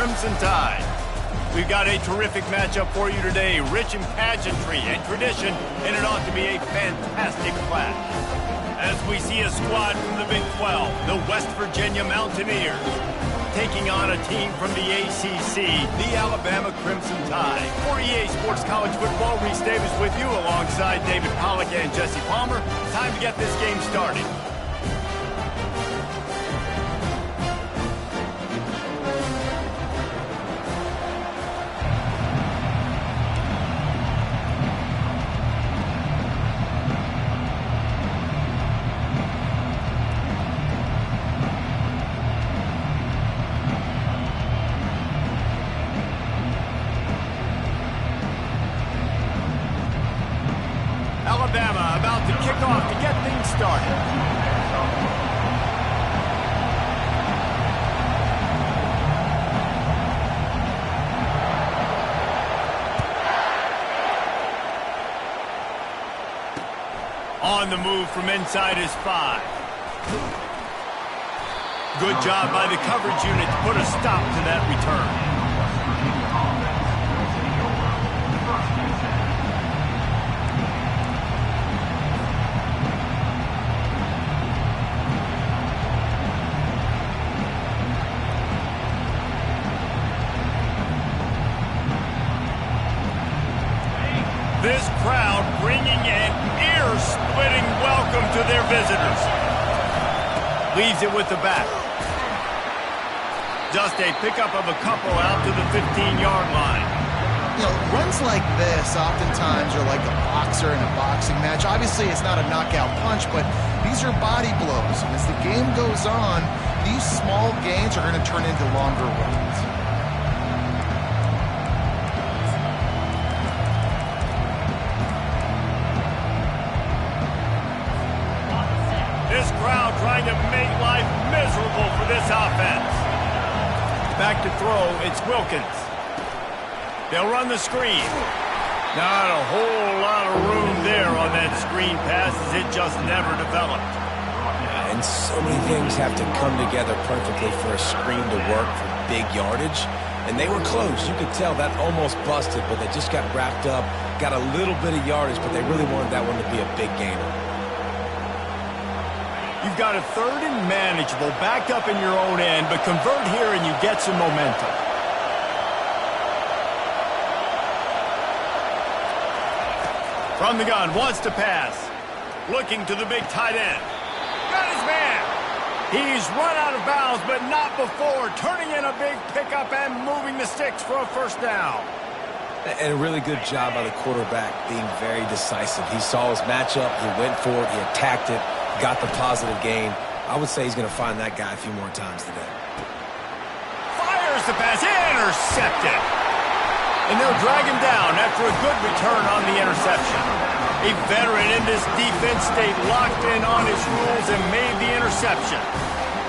Crimson Tide. We've got a terrific matchup for you today, rich in pageantry and tradition, and it ought to be a fantastic clash. As we see a squad from the Big 12, the West Virginia Mountaineers, taking on a team from the ACC, the Alabama Crimson Tide. For EA Sports College Football, Reese Davis with you alongside David Pollack and Jesse Palmer. Time to get this game started. Alabama about to kick off to get things started. On the move from inside his 5. Good job by the coverage unit to put a stop to that return. This crowd bringing an ear-splitting welcome to their visitors. Leaves it with the back. Just a pickup of a couple out to the 15-yard line. You know, runs like this oftentimes are like a boxer in a boxing match. Obviously, it's not a knockout punch, but these are body blows. And as the game goes on, these small gains are going to turn into longer runs. This crowd trying to make life miserable for this offense. Back to throw, it's Wilkins. They'll run the screen. Not a whole lot of room there on that screen pass as it just never developed. And so many things have to come together perfectly for a screen to work for big yardage. And they were close. You could tell that almost busted, but they just got wrapped up, got a little bit of yardage, but they really wanted that one to be a big gainer. You've got a third and manageable, backed up in your own end, but convert here and you get some momentum. From the gun, wants to pass. Looking to the big tight end. Got his man. He's run out of bounds, but not before. Turning in a big pickup and moving the sticks for a first down. And a really good job by the quarterback being very decisive. He saw his matchup, he went for it, he attacked it, got the positive gain. I would say he's going to find that guy a few more times today. Fires the pass, intercepted. And they'll drag him down after a good return on the interception. A veteran in this defense stayed locked in on his rules and made the interception.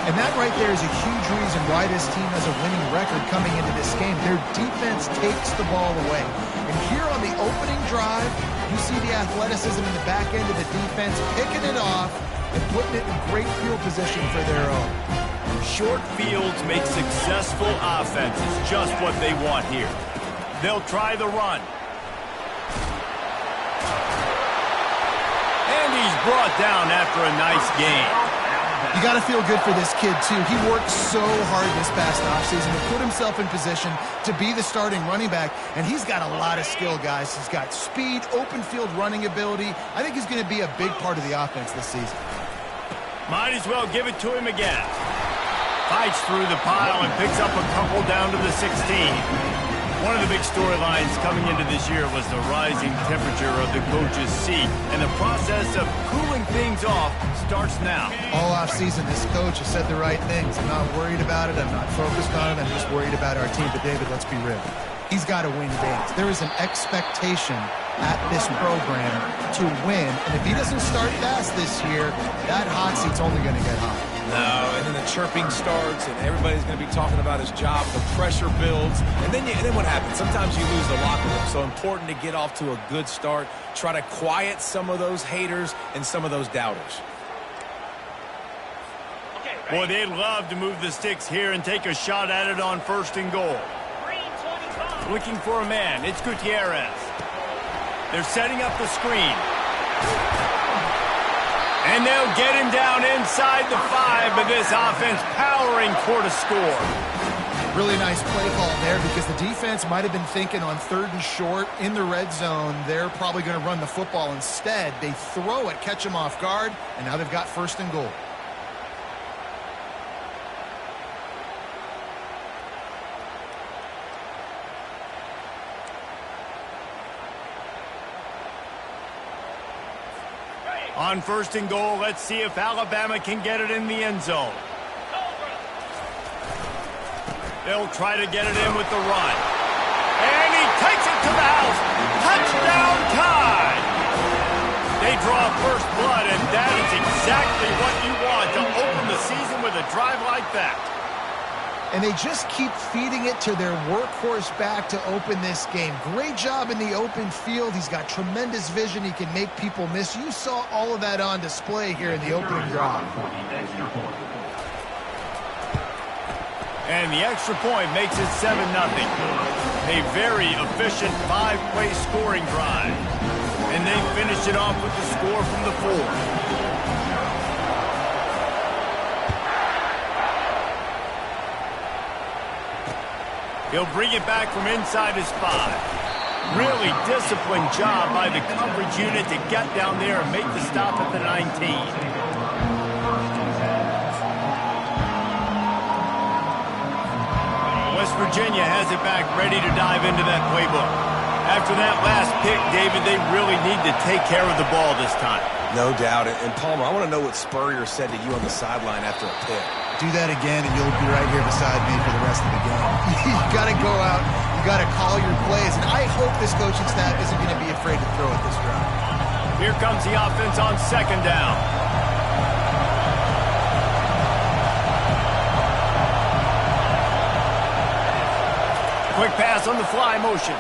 And that right there is a huge reason why this team has a winning record coming into this game. Their defense takes the ball away. And here on the opening drive, you see the athleticism in the back end of the defense, picking it off and putting it in great field position for their own. Short fields make successful offenses just what they want here. They'll try the run. And he's brought down after a nice gain. You got to feel good for this kid, too. He worked so hard this past offseason to put himself in position to be the starting running back, and he's got a lot of skill, guys. He's got speed, open field running ability. I think he's going to be a big part of the offense this season. Might as well give it to him again. Fights through the pile and picks up a couple down to the 16. One of the big storylines coming into this year was the rising temperature of the coach's seat, and the process of cooling things off starts now. All offseason, this coach has said the right things. I'm not worried about it. I'm not focused on it. I'm just worried about our team. But, David, let's be real. He's got to win games. There is an expectation at this program to win, and if he doesn't start fast this year, that hot seat's only going to get hot. No, and then the chirping starts, and everybody's going to be talking about his job. The pressure builds, and then what happens? Sometimes you lose the locker room. So important to get off to a good start. Try to quiet some of those haters and some of those doubters. Boy, they'd love to move the sticks here and take a shot at it on 1st and goal. Looking for a man. It's Gutierrez. They're setting up the screen. And they'll get him down inside the 5, but this offense powering toward a score. Really nice play call there because the defense might have been thinking on 3rd and short in the red zone. They're probably going to run the football. Instead, they throw it, catch them off guard, and now they've got 1st and goal. On 1st and goal, let's see if Alabama can get it in the end zone. They'll try to get it in with the run. And he takes it to the house. Touchdown Tide! They draw first blood, and that is exactly what you want to open the season with a drive like that. And they just keep feeding it to their workhorse back to open this game. Great job in the open field. He's got tremendous vision. He can make people miss. You saw all of that on display here in the opening drive. And the extra point makes it 7-0. A very efficient 5-play scoring drive. And they finish it off with the score from the 4. He'll bring it back from inside his 5. Really disciplined job by the coverage unit to get down there and make the stop at the 19. West Virginia has it back, ready to dive into that playbook. After that last pick, David, they really need to take care of the ball this time. No doubt. And Palmer, I want to know what Spurrier said to you on the sideline after a pick. Do that again, and you'll be right here beside me for the rest of the game. You got to go out. You got to call your plays. And I hope this coaching staff isn't going to be afraid to throw it this drive. Here comes the offense on 2nd down. Quick pass on the fly motion.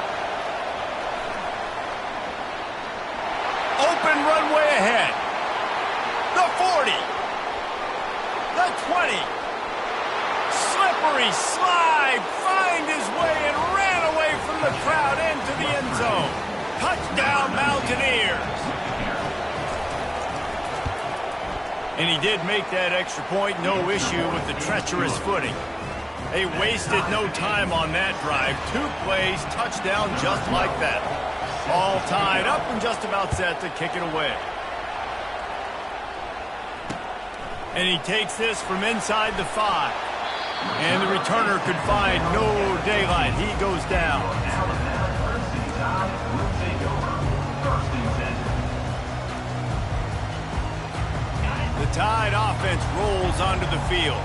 Open runway ahead. The 40. The 20. Slippery slide. Find his way and ran away from the crowd into the end zone. Touchdown Mountaineers. And he did make that extra point. No issue with the treacherous footing. They wasted no time on that drive. 2 plays, touchdown just like that. All tied up and just about set to kick it away. And he takes this from inside the 5. And the returner could find no daylight. He goes down. The Tide offense rolls onto the field.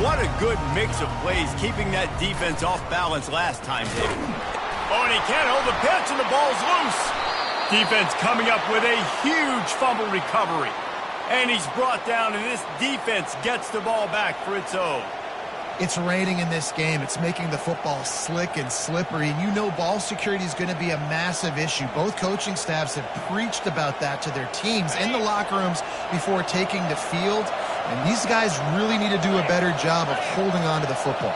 What a good mix of plays, keeping that defense off balance last time, David. Oh, and he can't hold the pitch, and the ball's loose. Defense coming up with a huge fumble recovery. And he's brought down, and this defense gets the ball back for its own. It's raining in this game. It's making the football slick and slippery. And you know ball security is going to be a massive issue. Both coaching staffs have preached about that to their teams in the locker rooms before taking the field. And these guys really need to do a better job of holding on to the football.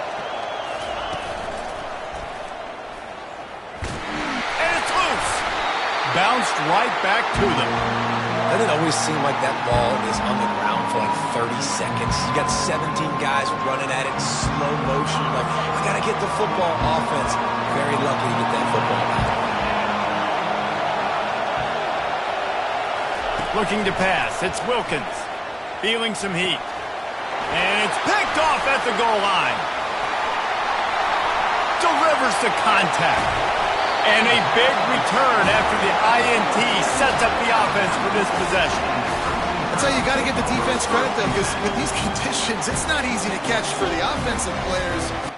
And it's loose. Bounced right back to them. Doesn't it always seem like that ball is on the ground for like 30 seconds? You got 17 guys running at it, slow motion. Like, I got to get the football. Offense, very lucky to get that football back. Looking to pass. It's Wilkins. Feeling some heat. And it's picked off at the goal line. Delivers the contact. And a big return after the INT sets up the offense for this possession. I'll tell you, you got to give the defense credit, though, because with these conditions, it's not easy to catch for the offensive players.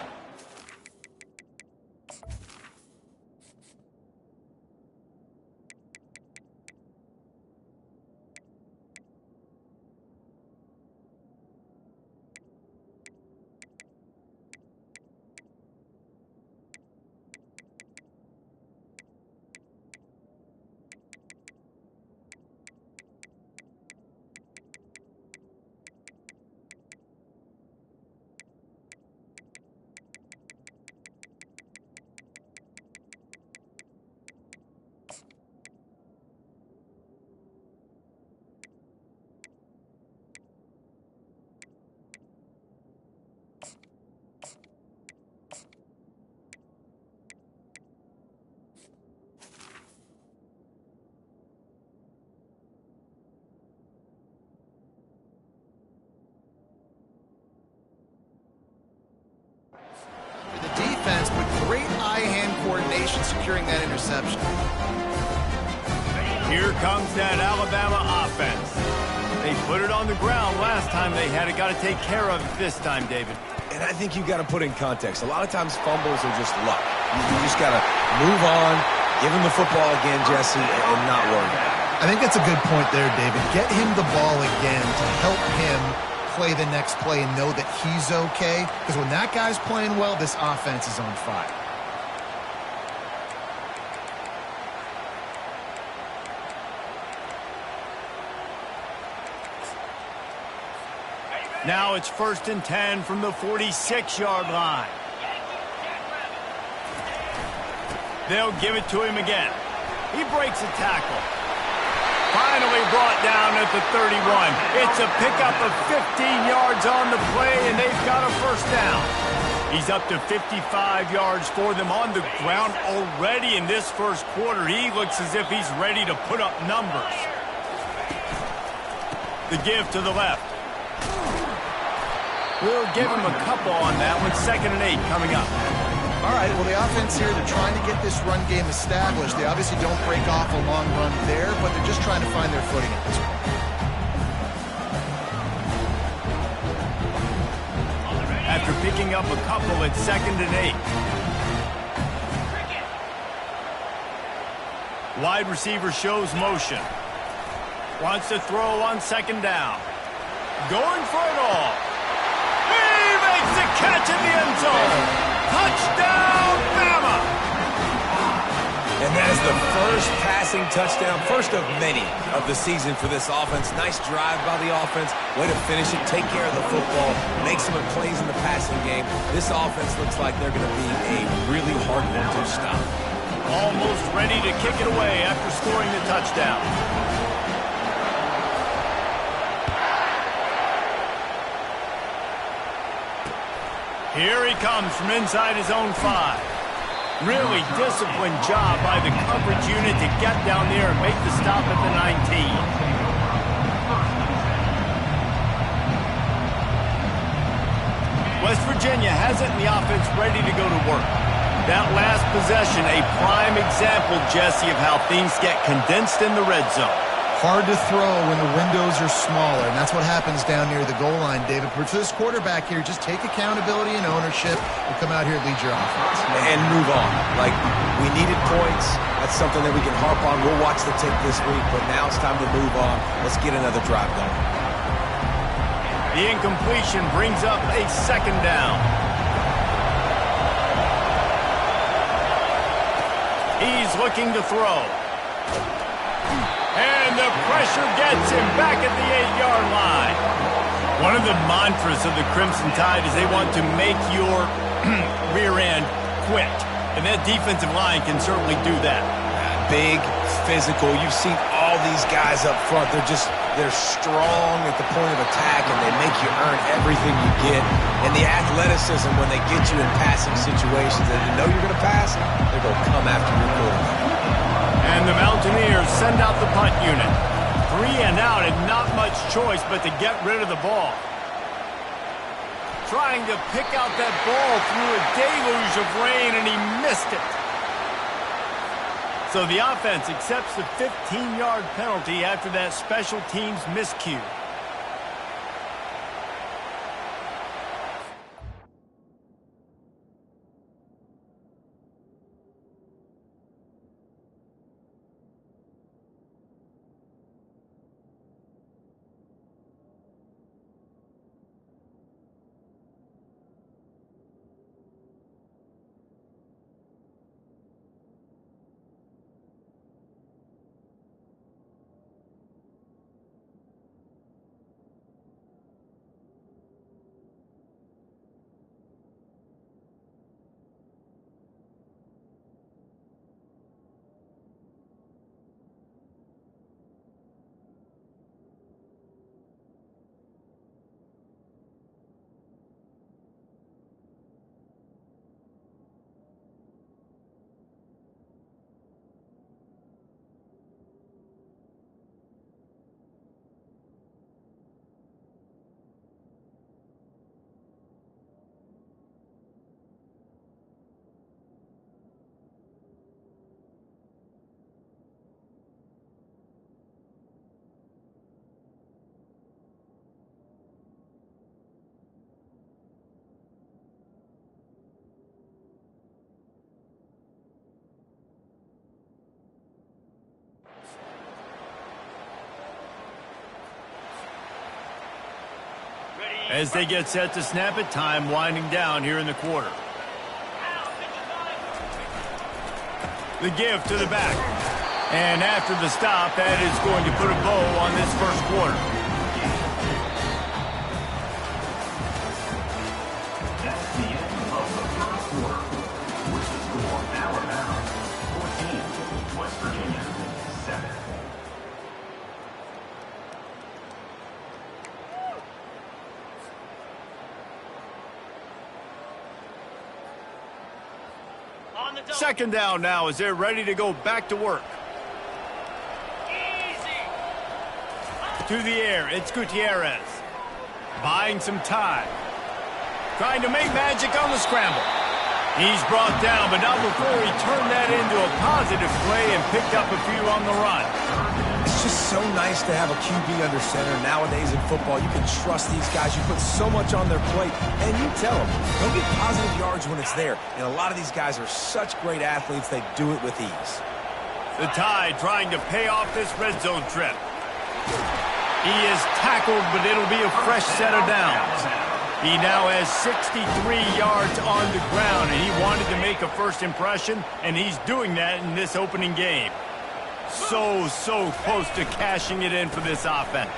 coordination securing that interception. Here comes that Alabama offense. They put it on the ground last time they had it. Got to take care of it this time, David. And I think you've got to put in context. A lot of times fumbles are just luck. You just got to move on, give him the football again, Jesse, and not worry. I think that's a good point there, David. Get him the ball again to help him play the next play and know that he's okay. Because when that guy's playing well, this offense is on fire. Now it's 1st and 10 from the 46-yard line. They'll give it to him again. He breaks a tackle. Finally brought down at the 31. It's a pickup of 15 yards on the play, and they've got a first down. He's up to 55 yards for them on the ground already in this first quarter. He looks as if he's ready to put up numbers. The give to the left. We'll give him a couple on that one. 2nd and 8 coming up. All right, well, the offense here, they're trying to get this run game established. They obviously don't break off a long run there, but they're just trying to find their footing at this point. After picking up a couple, it's 2nd and 8. Wide receiver shows motion. Wants to throw on 2nd down. Going for it all. He makes the catch in the end zone. Touchdown, Bama! And that is the first passing touchdown, first of many of the season for this offense. Nice drive by the offense. Way to finish it, take care of the football, make some plays in the passing game. This offense looks like they're going to be a really hard one to stop. Almost ready to kick it away after scoring the touchdown. Here he comes from inside his own 5. Really disciplined job by the coverage unit to get down there and make the stop at the 19. West Virginia has it in the offense ready to go to work. That last possession, a prime example, Jesse, of how things get condensed in the red zone. Hard to throw when the windows are smaller, and that's what happens down near the goal line, David. But for this quarterback here, just take accountability and ownership and come out here and lead your offense. And move on. Like, we needed points. That's something that we can harp on. We'll watch the tape this week, but now it's time to move on. Let's get another drive going. The incompletion brings up a 2nd down. He's looking to throw. And the pressure gets him back at the 8-yard line. One of the mantras of the Crimson Tide is they want to make your rear end quit. And that defensive line can certainly do that. Big, physical. You've seen all these guys up front. They're strong at the point of attack, and they make you earn everything you get. And the athleticism, when they get you in passing situations and you know you're going to pass, they're going to come after your quarterback. And the Mountaineers send out the punt unit. 3 and out and not much choice but to get rid of the ball. Trying to pick out that ball through a deluge of rain, and he missed it. So the offense accepts the 15-yard penalty after that special teams miscue. As they get set to snap it, time winding down here in the quarter. The give to the back. And after the stop, that is going to put a bow on this first quarter. That's the end of the first quarter. With the score Alabama 14, West Virginia 7. Second down now as they're ready to go back to work. To the air, it's Gutierrez. Buying some time. Trying to make magic on the scramble. He's brought down, but not before he turned that into a positive play and picked up a few on the run. It's just so nice to have a QB under center. Nowadays in football, you can trust these guys. You put so much on their plate, and you tell them, they'll get positive yards when it's there. And a lot of these guys are such great athletes, they do it with ease. The Tide trying to pay off this red zone trip. He is tackled, but it'll be a fresh set of downs. He now has 63 yards on the ground, and he wanted to make a first impression, and he's doing that in this opening game. So close to cashing it in for this offense.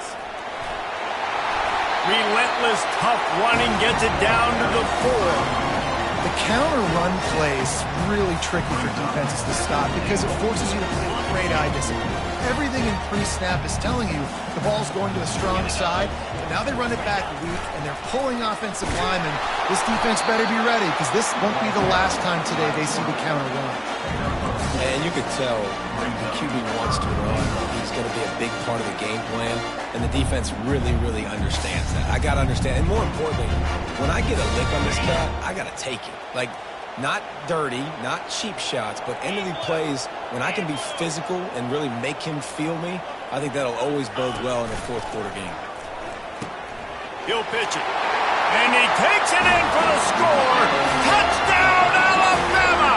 Relentless, tough running gets it down to the 4. The counter run play is really tricky for defenses to stop because it forces you to play with great eye discipline. Everything in pre-snap is telling you the ball's going to the strong side. Now they run it back weak, and they're pulling offensive linemen. This defense better be ready because this won't be the last time today they see the counter run. And you could tell when the QB wants to run, he's going to be a big part of the game plan, and the defense really understands that. I got to understand, and more importantly, when I get a lick on this cat, I got to take it. Like, not dirty, not cheap shots, but end of the plays, when I can be physical and really make him feel me, I think that'll always bode well in a fourth quarter game. He'll pitch it. And he takes it in for the score. Touchdown, Alabama!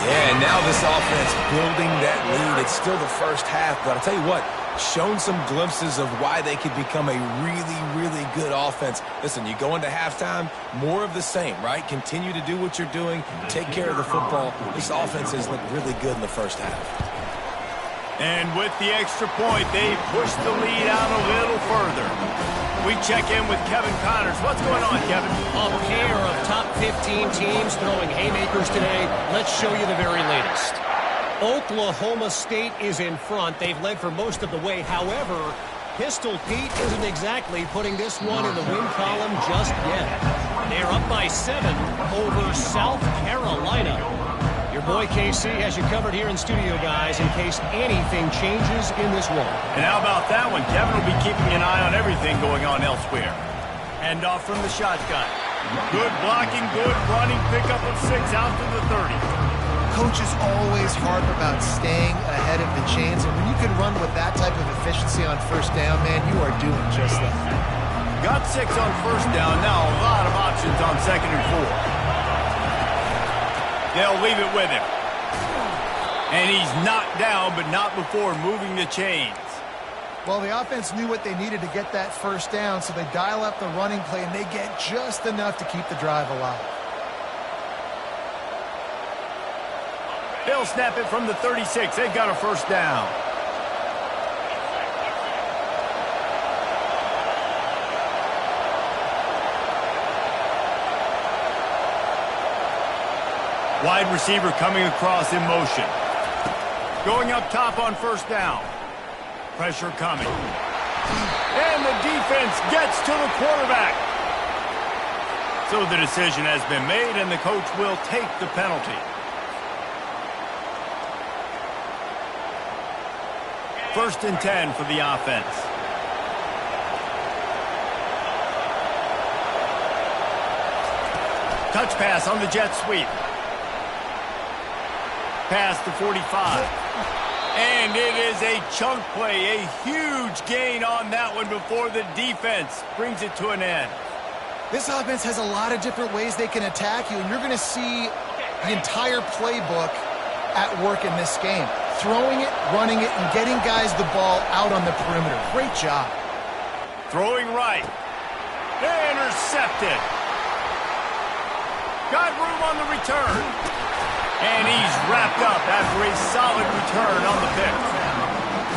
Yeah, and now this offense building that lead. It's still the first half, but I'll tell you what, shown some glimpses of why they could become a really good offense. Listen, you go into halftime, more of the same, right? Continue to do what you're doing, take care of the football. This offense has looked really good in the first half. And with the extra point, they push the lead out a little further. We check in with Kevin Connors. What's going on, Kevin? A pair of top 15 teams throwing haymakers today. Let's show you the very latest. Oklahoma State is in front. They've led for most of the way. However, Pistol Pete isn't exactly putting this one in the win column just yet. They're up by 7 over South Carolina. Your boy KC has you covered here in studio, guys, in case anything changes in this one. And how about that one? Kevin will be keeping an eye on everything going on elsewhere. Hand off from the shotgun. Good blocking, good running, pickup of 6 out to the 30. Coaches always harp about staying ahead of the chains, and when you can run with that type of efficiency on first down, man, you are doing just that. Got 6 on first down. Now a lot of options on 2nd and 4. They'll leave it with him. And he's knocked down, but not before moving the chains. Well, the offense knew what they needed to get that first down, so they dial up the running play, and they get just enough to keep the drive alive. They'll snap it from the 36. They've got a first down. Wide receiver coming across in motion. Going up top on first down. Pressure coming. And the defense gets to the quarterback. So the decision has been made, and the coach will take the penalty. First and 10 for the offense. Touch pass on the jet sweep. Past the 45. And it is a chunk play, a huge gain on that one before the defense brings it to an end. This offense has a lot of different ways they can attack you, and you're going to see the entire playbook at work in this game. Throwing it, running it, and getting guys the ball out on the perimeter. Great job. Throwing right. Intercepted. Got room on the return. And he's wrapped up after a solid return on the pick.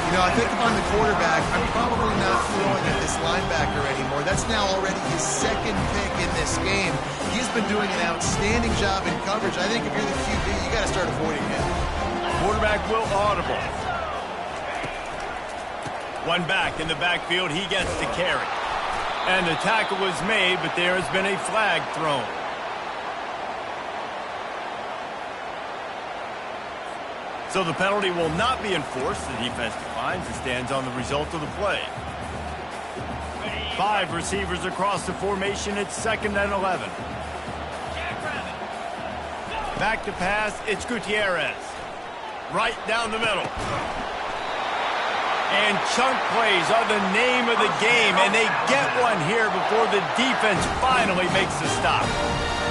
You know, I think if I'm the quarterback, I'm probably not throwing at this linebacker anymore. That's now already his second pick in this game. He's been doing an outstanding job in coverage. I think if you're the QB, you got to start avoiding him. Quarterback will audible. One back in the backfield, he gets to carry. And the tackle was made, but there has been a flag thrown. So the penalty will not be enforced. The defense declines and stands on the result of the play. 5 receivers across the formation. It's 2nd and 11. Back to pass. It's Gutierrez. Right down the middle. And chunk plays are the name of the game, and they get one here before the defense finally makes the stop.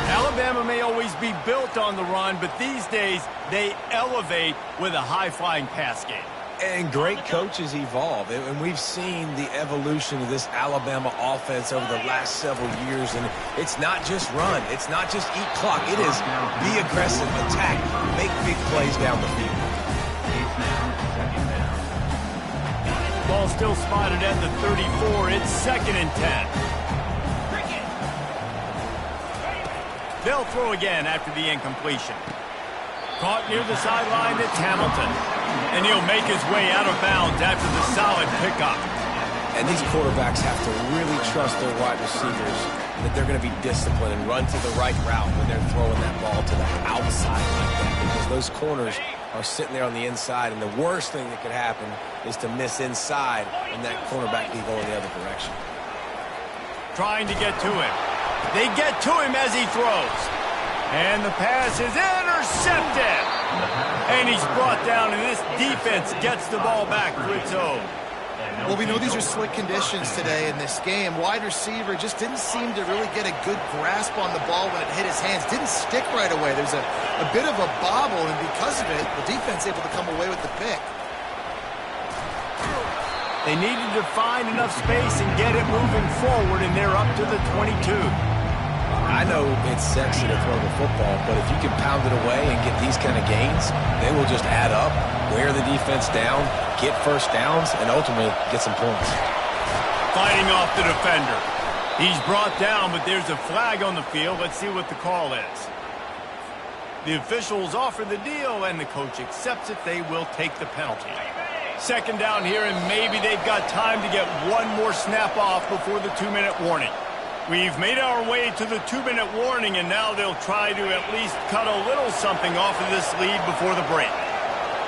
Alabama may always be built on the run, but these days they elevate with a high-flying pass game. And great coaches evolve, and we've seen the evolution of this Alabama offense over the last several years, and it's not just run, it's not just eat clock, it is be aggressive, attack, make big plays down the field. Ball still spotted at the 34. It's 2nd and 10. They'll throw again after the incompletion. Caught near the sideline, it's Hamilton. And he'll make his way out of bounds after the solid pickup. And these quarterbacks have to really trust their wide receivers that they're going to be disciplined and run to the right route when they're throwing that ball to the outside like that. Because those corners are sitting there on the inside, and the worst thing that could happen is to miss inside and that cornerback be going the other direction. Trying to get to him. They get to him as he throws. And the pass is intercepted. And he's brought down, and this defense gets the ball back for its own. Well, we know these are slick conditions today in this game. Wide receiver just didn't seem to really get a good grasp on the ball when it hit his hands. Didn't stick right away. There's a bit of a bobble, and because of it, the defense able to come away with the pick. They needed to find enough space and get it moving forward, and they're up to the 22. I know it's sexy to throw the football, but if you can pound it away and get these kind of gains, they will just add up, wear the defense down, get first downs, and ultimately get some points. Fighting off the defender. He's brought down, but there's a flag on the field. Let's see what the call is. The officials offer the deal, and the coach accepts it. They will take the penalty. 2nd down here, and maybe they've got time to get one more snap off before the 2-minute warning. We've made our way to the 2-minute warning, and now they'll try to at least cut a little something off of this lead before the break.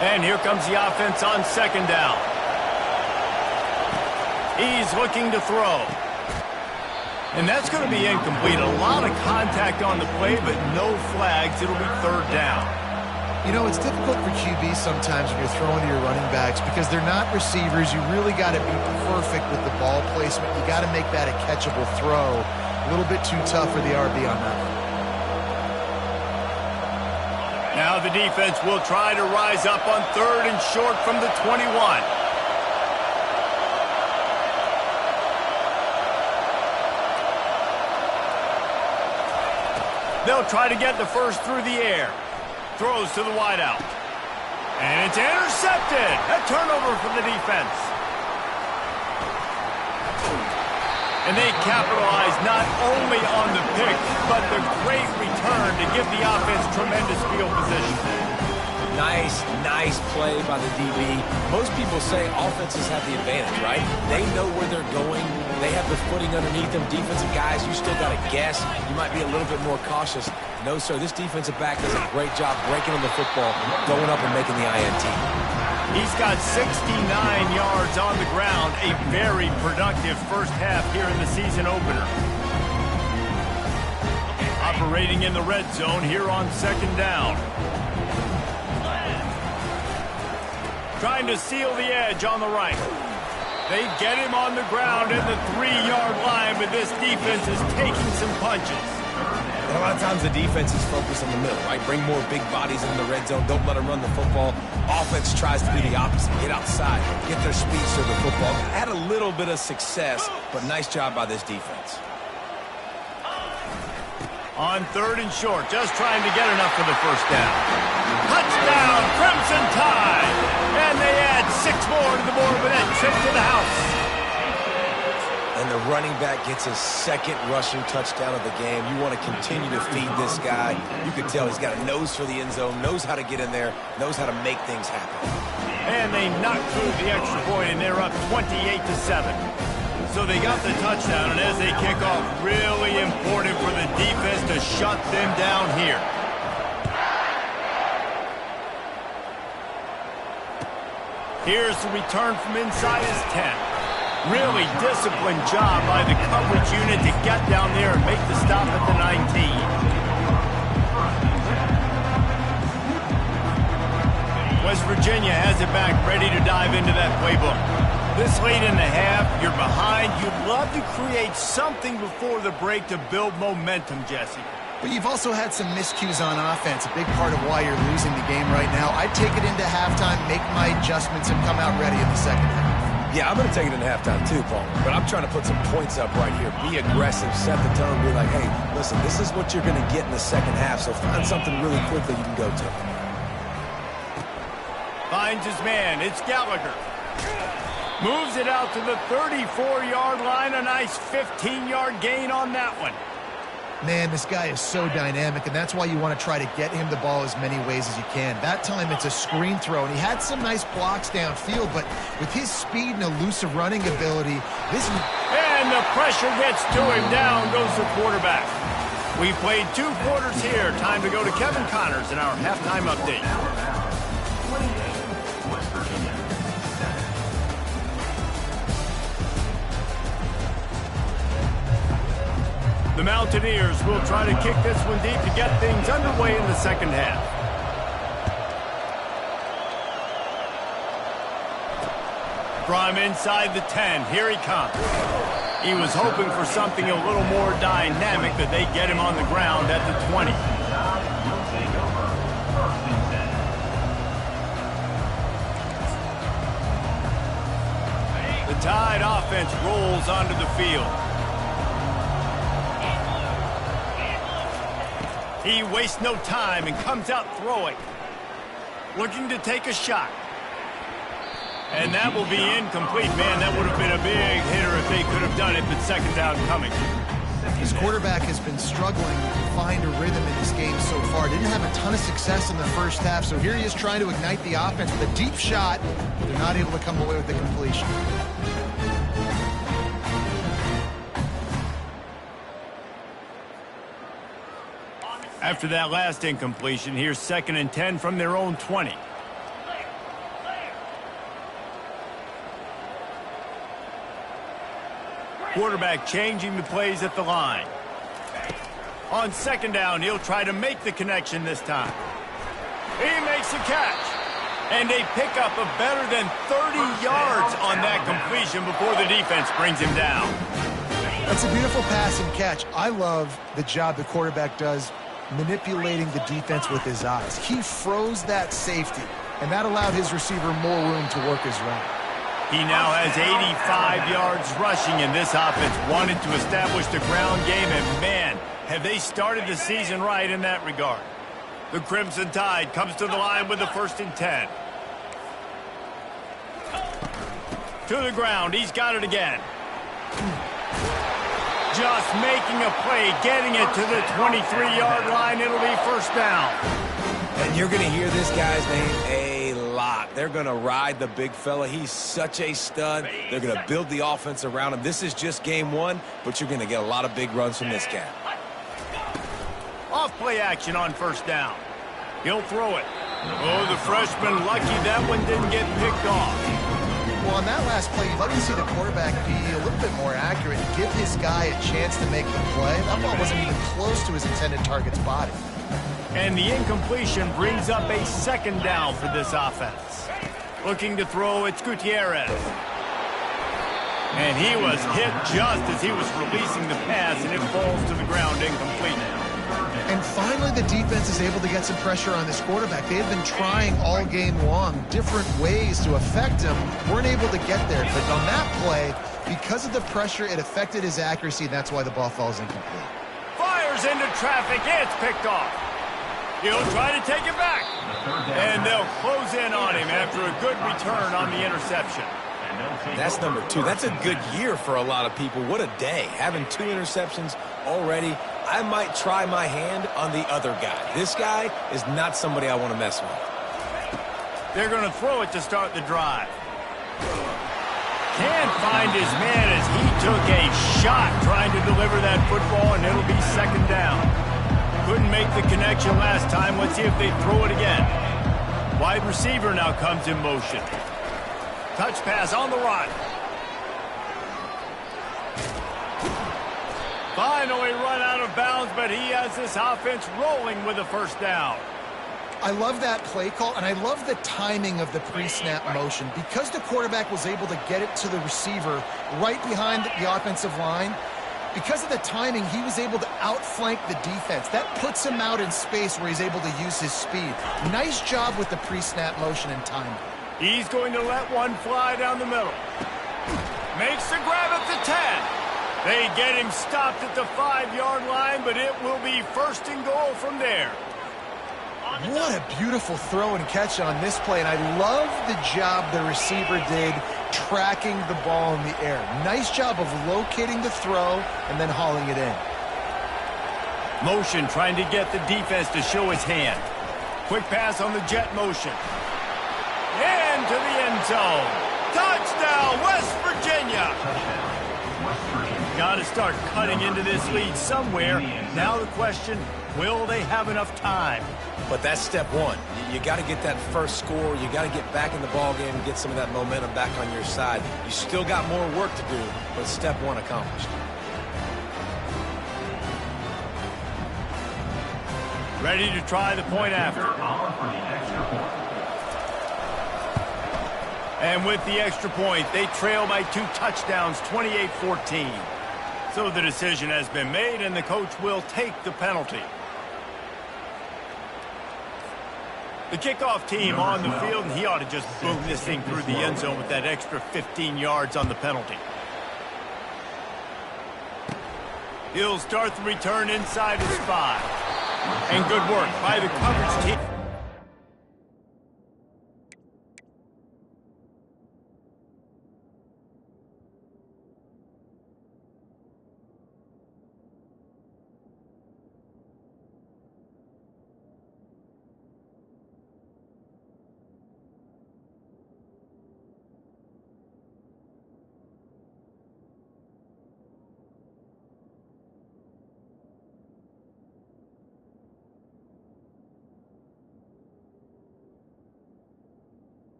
And here comes the offense on 2nd down. He's looking to throw. And that's going to be incomplete. A lot of contact on the play, but no flags. It'll be 3rd down. You know, it's difficult for QBs sometimes when you're throwing to your running backs because they're not receivers. You really got to be perfect with the ball placement. You got to make that a catchable throw. A little bit too tough for the RB on that one. Now the defense will try to rise up on 3rd and short from the 21. They'll try to get the first through the air. Throws to the wideout. And it's intercepted. A turnover for the defense. And they capitalize not only on the pick, but the great return to give the offense tremendous field position. Nice play by the DB. Most people say offenses have the advantage, right? They know where they're going. They have the footing underneath them. Defensive guys, you still got to guess. You might be a little bit more cautious. No, sir, this defensive back does a great job breaking on the football, going up and making the INT. He's got 69 yards on the ground, a very productive first half here in the season opener. Operating in the red zone here on 2nd down. Trying to seal the edge on the right. They get him on the ground at the 3-yard line, but this defense is taking some punches. And a lot of times the defense is focused on the middle, right? Bring more big bodies in the red zone. Don't let them run the football. Offense tries to do the opposite. Get outside. Get their speed to the football. Had a little bit of success, but nice job by this defense. On 3rd and short, just trying to get enough for the first down. Touchdown, Crimson Tide! And they add 6 more to the board with that trip to the house. And the running back gets his 2nd rushing touchdown of the game. You want to continue to feed this guy. You can tell he's got a nose for the end zone, knows how to get in there, knows how to make things happen. And they knocked through the extra point, and they're up 28-7. So they got the touchdown, and as they kick off, really important for the defense to shut them down here. Here's the return from inside his 10. Really disciplined job by the coverage unit to get down there and make the stop at the 19. West Virginia has it back, ready to dive into that playbook. This late in the half, you're behind. You'd love to create something before the break to build momentum, Jesse. But you've also had some miscues on offense, a big part of why you're losing the game right now. I'd take it into halftime, make my adjustments, and come out ready in the second half. Yeah, I'm going to take it into halftime too, Paul. But I'm trying to put some points up right here. Be aggressive, set the tone, be like, hey, listen, this is what you're going to get in the second half, so find something really quick that you can go to. Finds his man. It's Gallagher. Moves it out to the 34-yard line. A nice 15-yard gain on that one. Man, this guy is so dynamic, and that's why you want to try to get him the ball as many ways as you can. That time, it's a screen throw, and he had some nice blocks downfield, but with his speed and elusive running ability, this... And the pressure gets to him. Down goes the quarterback. We've played 2 quarters here. Time to go to Kevin Connors in our halftime update. The Mountaineers will try to kick this one deep to get things underway in the second half. From inside the 10, here he comes. He was hoping for something a little more dynamic, that they get him on the ground at the 20. The Tide offense rolls onto the field. He wastes no time and comes out throwing. Looking to take a shot. And that will be incomplete. Man, that would have been a big hitter if they could have done it, but second down coming. His quarterback has been struggling to find a rhythm in this game so far. Didn't have a ton of success in the first half, so here he is trying to ignite the offense with a deep shot. They're not able to come away with the completion. After that last incompletion, here's 2nd and 10 from their own 20. Quarterback changing the plays at the line. On 2nd down, he'll try to make the connection this time. He makes a catch. And they pick up a better than 30 yards on that completion before the defense brings him down. That's a beautiful pass and catch. I love the job the quarterback does manipulating the defense with his eyes. He froze that safety, and that allowed his receiver more room to work his route. He now has 85 yards rushing, and this offense wanted to establish the ground game, and man, have they started the season right in that regard. The Crimson Tide comes to the line with the 1st and 10. To the ground, he's got it again. Just making a play, getting it to the 23-yard line. It'll be 1st down. And you're going to hear this guy's name a lot. They're going to ride the big fella. He's such a stud. They're going to build the offense around him. This is just game 1, but you're going to get a lot of big runs from this cat. Off play action on 1st down. He'll throw it. Oh, the freshman lucky that one didn't get picked off. Well, on that last play, you'd like to see the quarterback be a little bit more accurate and give his guy a chance to make the play. That ball wasn't even close to his intended target's body. And the incompletion brings up a 2nd down for this offense. Looking to throw, it's Gutierrez. And he was hit just as he was releasing the pass, and it falls to the ground incomplete. And finally, the defense is able to get some pressure on this quarterback. They've been trying all game long different ways to affect him. Weren't able to get there. But on that play, because of the pressure, it affected his accuracy, and that's why the ball falls incomplete. Fires fires into traffic. It's picked off. He'll try to take it back. And they'll close in on him after a good return on the interception. That's number 2. That's a good year for a lot of people. What a day. Having 2 interceptions already. I might try my hand on the other guy. This guy is not somebody I want to mess with. They're going to throw it to start the drive. Can't find his man as he took a shot trying to deliver that football, and it'll be second down. Couldn't make the connection last time. Let's see if they throw it again. Wide receiver now comes in motion. Touch pass on the run. Finally run out of bounds, but he has this offense rolling with a first down. I love that play call, and I love the timing of the pre-snap motion. Because the quarterback was able to get it to the receiver right behind the offensive line, because of the timing, he was able to outflank the defense. That puts him out in space where he's able to use his speed. Nice job with the pre-snap motion and timing. He's going to let one fly down the middle. Makes the grab at the 10. They get him stopped at the 5-yard line, but it will be first and goal from there. What a beautiful throw and catch on this play, and I love the job the receiver did tracking the ball in the air. Nice job of locating the throw and then hauling it in. Motion trying to get the defense to show his hand. Quick pass on the jet motion. Into the end zone. Touchdown, West Virginia. Got to start cutting into this lead somewhere. Now the question, will they have enough time? But that's step 1. You got to get that first score. You got to get back in the ball game and get some of that momentum back on your side. You still got more work to do, but step 1 accomplished. Ready to try the point after. And with the extra point, they trail by 2 touchdowns, 28-14. So the decision has been made, and the coach will take the penalty. The kickoff team on the field, and he ought to just boom this thing through the end zone with that extra 15 yards on the penalty. He'll start the return inside his 5. And good work by the coverage team.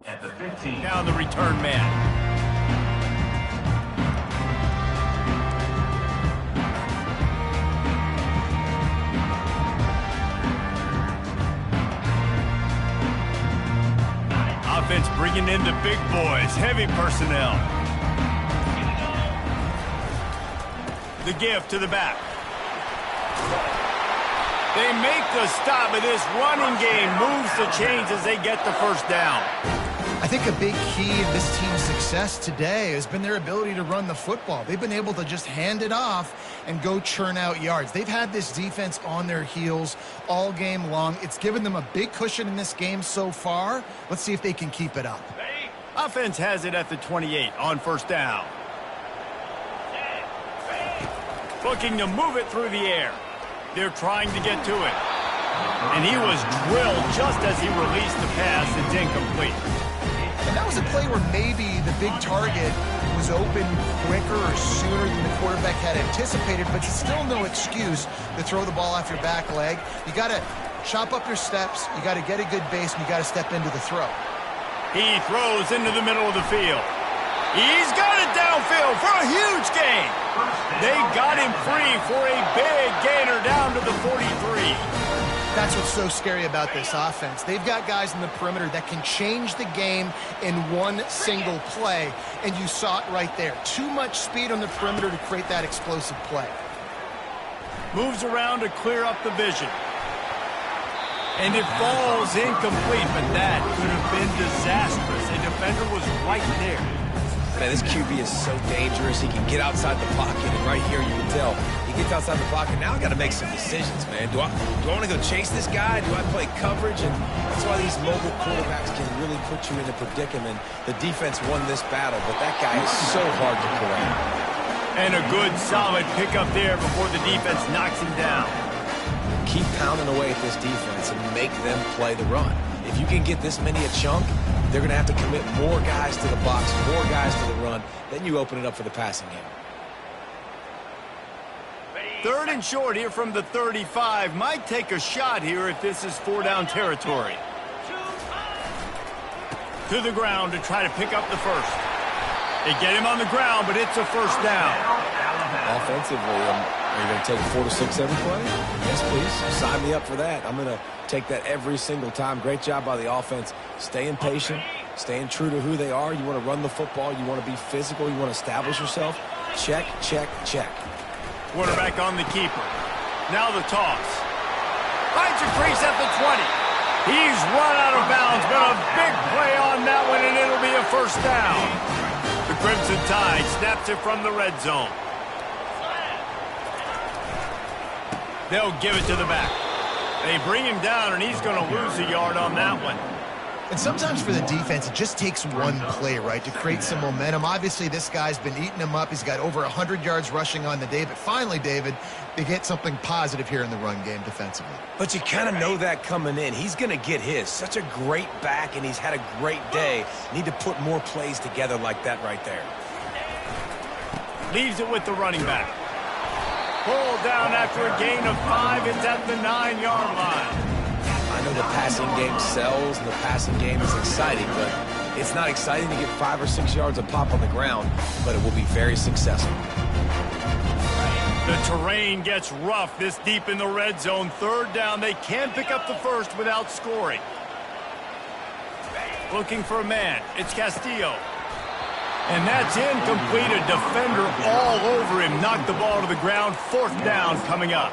At the 15. Now the return man. Offense bringing in the big boys, heavy personnel. The give to the back. They make the stop, but this running game moves the chains as they get the first down. I think a big key in this team's success today has been their ability to run the football. They've been able to just hand it off and go churn out yards. They've had this defense on their heels all game long. It's given them a big cushion in this game so far. Let's see if they can keep it up. Offense has it at the 28 on first down. Looking to move it through the air. They're trying to get to it. And he was drilled just as he released the pass. It's incomplete. And that was a play where maybe the big target was open quicker or sooner than the quarterback had anticipated, but still no excuse to throw the ball off your back leg. You got to chop up your steps, you got to get a good base, and you got to step into the throw. He throws into the middle of the field. He's got it downfield for a huge gain. They got him free for a big gainer down to the 43. That's what's so scary about this offense. They've got guys in the perimeter that can change the game in one single play, and you saw it right there. Too much speed on the perimeter to create that explosive play. Moves around to clear up the vision. And it falls incomplete, but that could have been disastrous. A defender was right there. Man, this QB is so dangerous. He can get outside the pocket, and right here you can tell he gets outside the pocket. Now I got to make some decisions, man. Do I want to go chase this guy? Do I play coverage? And that's why these mobile quarterbacks can really put you in a predicament. The defense won this battle, but that guy is so hard to corral. And a good, solid pickup there before the defense knocks him down. Keep pounding away at this defense and make them play the run. If you can get this many a chunk, they're going to have to commit more guys to the box, more guys to the run. Then you open it up for the passing game. 3rd and short here from the 35. Might take a shot here if this is 4-down territory. To the ground to try to pick up the first. They get him on the ground, but it's a first down. Offensively, are you going to take 4 to 6 every play? Yes, please. Sign me up for that. I'm going to take that every single time. Great job by the offense. Staying patient, staying true to who they are. You want to run the football. You want to be physical. You want to establish yourself. Check, check, check. Quarterback on the keeper. Now the toss. Finds a crease at the 20. He's run out of bounds, but a big play on that one, and it'll be a first down. The Crimson Tide snaps it from the red zone. They'll give it to the back. They bring him down, and he's going to lose a yard on that one. And sometimes for the defense, it just takes one play, right, to create some momentum. Obviously, this guy's been eating him up. He's got over 100 yards rushing on the day. But finally, David, they get something positive here in the run game defensively. But you kind of know that coming in. He's going to get his. Such a great back, and he's had a great day. Need to put more plays together like that right there. Leaves it with the running back. Pulled down after a gain of 5. It's at the 9-yard line. I know the passing game sells and the passing game is exciting, but it's not exciting to get 5 or 6 yards of pop on the ground, but it will be very successful. The terrain gets rough this deep in the red zone. 3rd down. They can pick up the first without scoring. Looking for a man. It's Castillo. And that's incomplete. A defender all over him. Knocked the ball to the ground. 4th down coming up.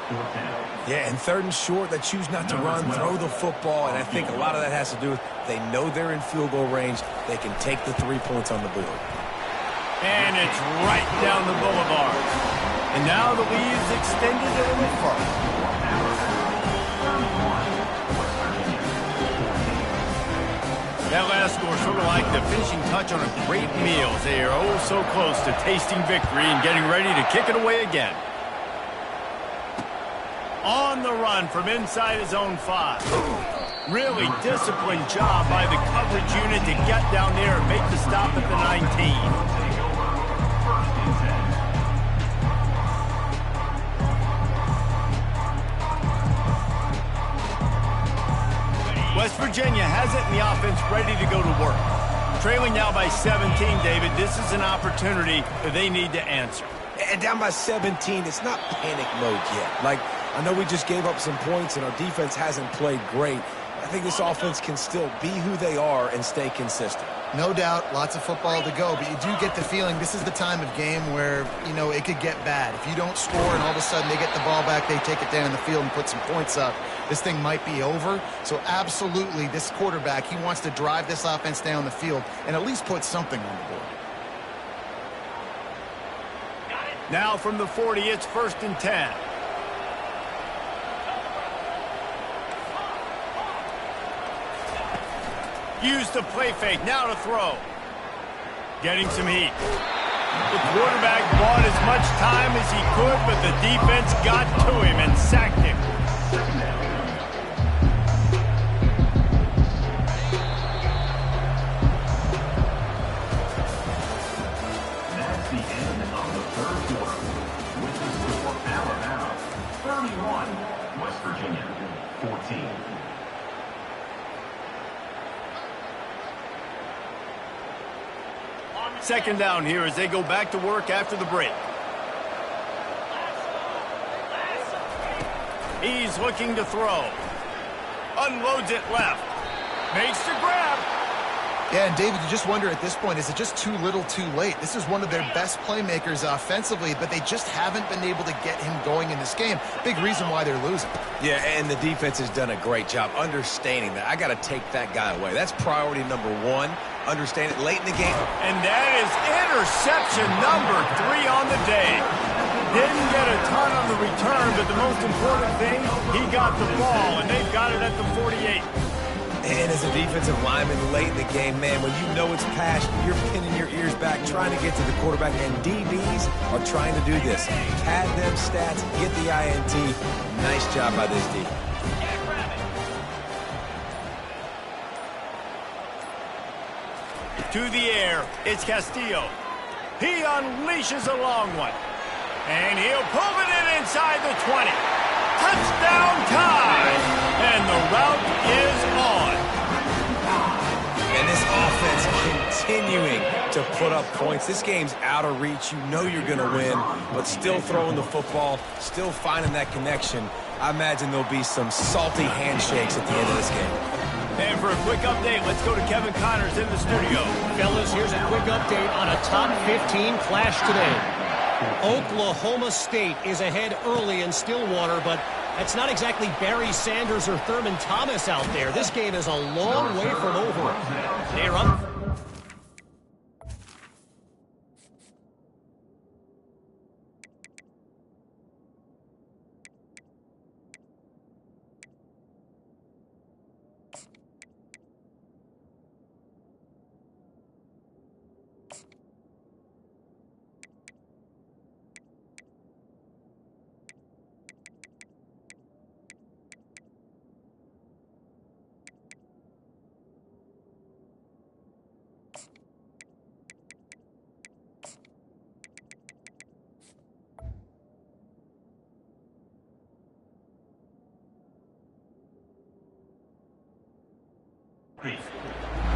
Yeah, and 3rd and short, they choose not to run, throw the football, and I think a lot of that has to do with they know they're in field goal range. They can take the 3 points on the board. And it's right down the boulevard. And now the lead's extended a little further. That last score sort of like the finishing touch on a great meal. They are oh so close to tasting victory and getting ready to kick it away again. On the run from inside his own 5. Really disciplined job by the coverage unit to get down there and make the stop at the 19. West Virginia has it in the offense ready to go to work. Trailing now by 17, David. This is an opportunity that they need to answer. And down by 17, it's not panic mode yet. Like, I know we just gave up some points and our defense hasn't played great. I think this offense can still be who they are and stay consistent. No doubt, lots of football to go, but you do get the feeling this is the time of game where, you know, it could get bad. If you don't score and all of a sudden they get the ball back, they take it down in the field and put some points up, this thing might be over. So absolutely, this quarterback, he wants to drive this offense down the field and at least put something on the board. Now from the 40, it's 1st and 10. Used the play fake, now to throw. Getting some heat. The quarterback bought as much time as he could, but the defense got to him and sacked him. That's the end of the 3rd quarter. With the score, Alabama 31, West Virginia 14. Second down here as they go back to work after the break. He's looking to throw. Unloads it left. Makes the grab. Yeah, and David, you just wonder at this point, is it just too little too late? This is one of their best playmakers offensively, but they just haven't been able to get him going in this game. Big reason why they're losing. Yeah, and the defense has done a great job understanding that. I got to take that guy away. That's priority number one. Understand it late in the game. And that is interception number 3 on the day. Didn't get a ton on the return, but the most important thing, he got the ball, and they've got it at the 48. And as a defensive lineman late in the game, man, when you know it's passed, you're pinning your ears back, trying to get to the quarterback, and DBs are trying to do this. Pad them stats, get the INT. Nice job by this D. To the air, it's Castillo. He unleashes a long one. And he'll pull it in inside the 20. Touchdown time! And the route is on. And this offense continuing to put up points. This game's out of reach. You know you're going to win, but still throwing the football, still finding that connection. I imagine there'll be some salty handshakes at the end of this game. And for a quick update, let's go to Kevin Connors in the studio. Fellas, here's a quick update on a top 15 clash today. Oklahoma State is ahead early in Stillwater, but that's not exactly Barry Sanders or Thurman Thomas out there. This game is a long way from over. They're up.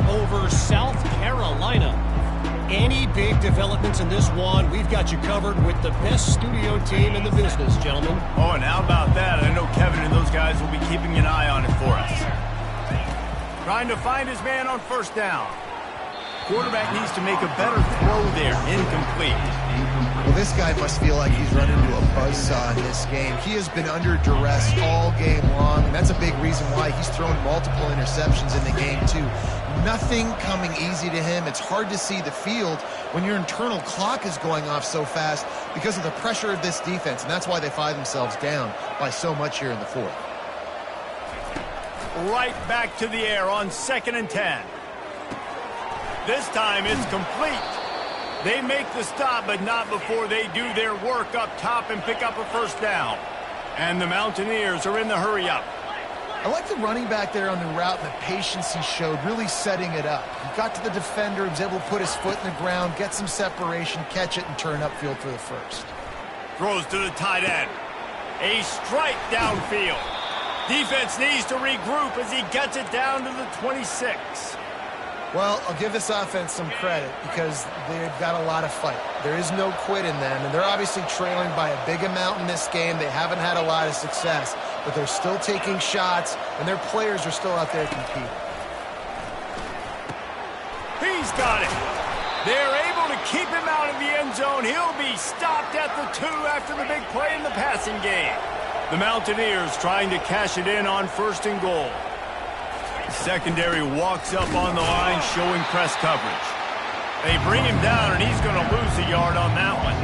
Over South Carolina. Any big developments in this one, we've got you covered with the best studio team in the business, gentlemen. Oh, and how about that? I know Kevin and those guys will be keeping an eye on it for us. Trying to find his man on first down. Quarterback needs to make a better throw there. Incomplete. Well, this guy must feel like he's run into a buzzsaw in this game. He has been under duress all game long, and that's a big reason why he's thrown multiple interceptions in the game, too. Nothing coming easy to him. It's hard to see the field when your internal clock is going off so fast because of the pressure of this defense, and that's why they find themselves down by so much here in the fourth. Right back to the air on 2nd and 10. This time it's complete. They make the stop, but not before they do their work up top and pick up a first down. And the Mountaineers are in the hurry-up. I like the running back there on the route and the patience he showed, really setting it up. He got to the defender, he was able to put his foot in the ground, get some separation, catch it, and turn upfield for the first. Throws to the tight end. A strike downfield. Defense needs to regroup as he gets it down to the 26. Well, I'll give this offense some credit because they've got a lot of fight. There is no quit in them, and they're obviously trailing by a big amount in this game. They haven't had a lot of success, but they're still taking shots, and their players are still out there competing. He's got it. They're able to keep him out of the end zone. He'll be stopped at the 2 after the big play in the passing game. The Mountaineers trying to cash it in on 1st and goal. Secondary walks up on the line, showing press coverage. They bring him down, and he's going to lose a yard on that one.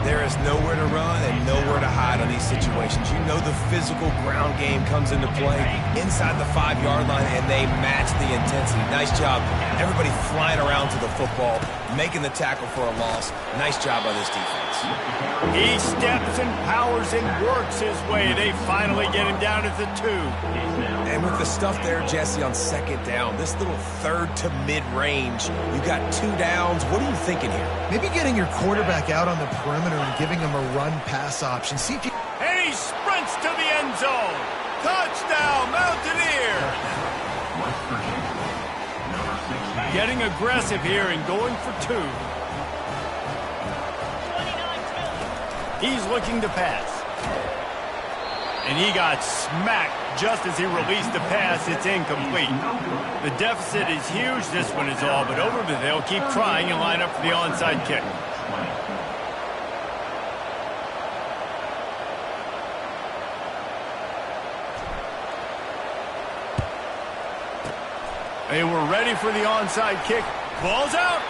There is nowhere to run and nowhere to hide on these situations. You know the physical ground game comes into play inside the 5-yard line, and they match the intensity. Nice job. Everybody flying around to the football, making the tackle for a loss. Nice job by this defense. He steps and powers and works his way. They finally get him down at the 2. And with the stuff there, Jesse, on 2nd down, this little 3rd to mid-range, you got 2 downs. What are you thinking here? Maybe getting your quarterback out on the perimeter and giving him a run-pass option. See if you... And he sprints to the end zone. Touchdown, Mountaineers! Getting aggressive here and going for 2. He's looking to pass. And he got smacked Just as he released the pass, it's incomplete. The deficit is huge. This one is all but over, but they'll keep trying and line up for the onside kick. They were ready for the onside kick. Ball's out.